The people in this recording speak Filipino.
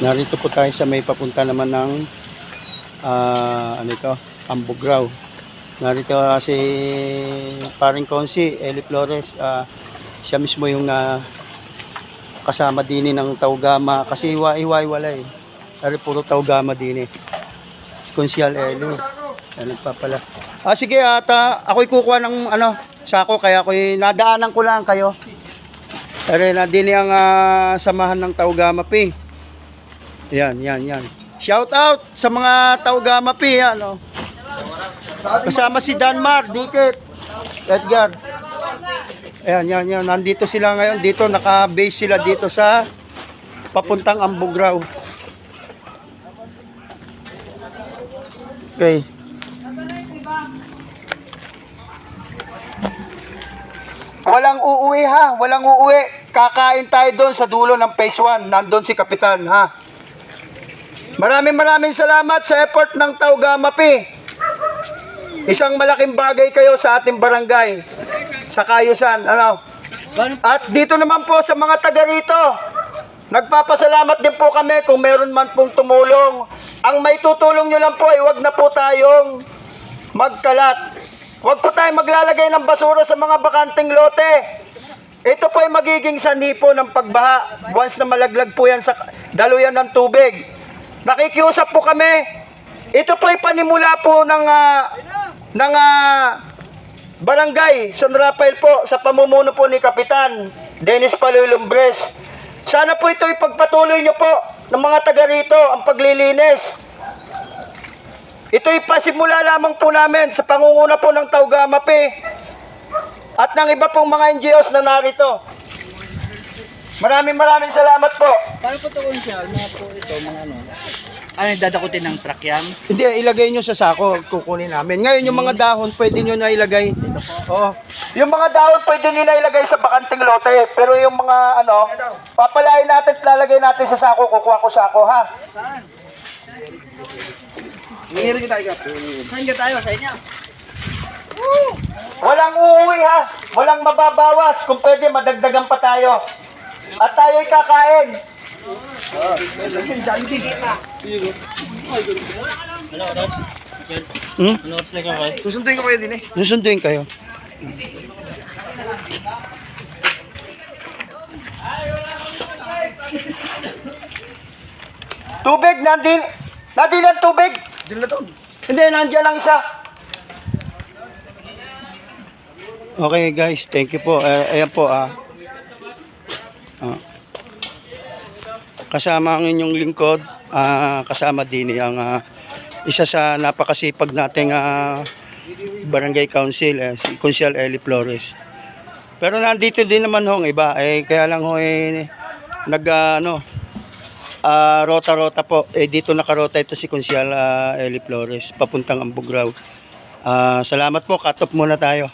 Narito po tayo sa may papunta naman ng ano ito, Ambugraw. Narito si paring Konsi, Eli Flores. Siya mismo yung kasama din ng Taugama kasi iwa-iwalay. Pero puro Taugama din si Konsyal Eli. Nagpapala. Sige, ako'y kukuha ng sako, kaya ako'y nadaanan ko lang kayo. Pero na din ang samahan ng Taugama P. Yan. Shout out sa mga Taugama P, kasama si Danmar, Dikit, Edgar. Ayan. Nandito sila ngayon. Dito, naka-base sila dito sa papuntang Ambugraw. Okay. Walang uuwi ha, walang uuwi. Kakain tayo doon sa dulo ng phase 1. Nandun si Kapitan ha. Maraming salamat sa effort ng Taugama P. Isang malaking bagay kayo sa ating barangay, sa Kayusan. At dito naman po sa mga taga rito, nagpapasalamat din po kami kung meron man pong tumulong. Ang may tutulong nyo lang po ay huwag na po tayong magkalat. Huwag po tayong maglalagay ng basura sa mga bakanting lote. Ito po ay magiging sanhi po ng pagbaha. Once na malaglag po yan sa daluyan ng tubig. Nakikiusap po kami. Ito po ay panimula po ng barangay San Rafael po sa pamumuno po ni Kapitan Dennis Palumbres. Sana po ito ipagpatuloy nyo po ng mga taga rito ang paglilinis. Ito'y pasimula lamang po namin sa pangunguna po ng Taugama P at ng iba pong mga NGOs na narito. Maraming salamat po. Paano po ito siya? Mga po ito, mga dadakutin ng truck yan? Hindi, ilagay nyo sa sako, kukunin namin. Ngayon yung mga dahon, pwede nyo na ilagay. Oo. Yung mga dahon, pwede nyo na ilagay sa bakanting lote. Pero yung mga papalain natin, lalagay natin sa sako, kukuha ko sako, ha? Saan? Nangyari tayo ka. Saan ka tayo? Sa inyo? Walang uuwi, ha? Walang mababawas. Kung pwede, madagdagan pa tayo. At tayo'y kakain. Susunduin ko kayo din eh. Susunduin kayo. Tubig, nandin ang tubig. Dila doon. Hindi, nandiyan lang isa. Okay guys, thank you po. Ayan po kasama ang inyong lingkod, kasama din ang isa sa napakasipag nating barangay council, si Konsyal Eli Flores. Pero nandito din naman hong iba, kaya lang rota-rota po. Dito nakarota ito si Konsyal Eli Flores, papuntang Ambugraw. Salamat po, cut off muna tayo.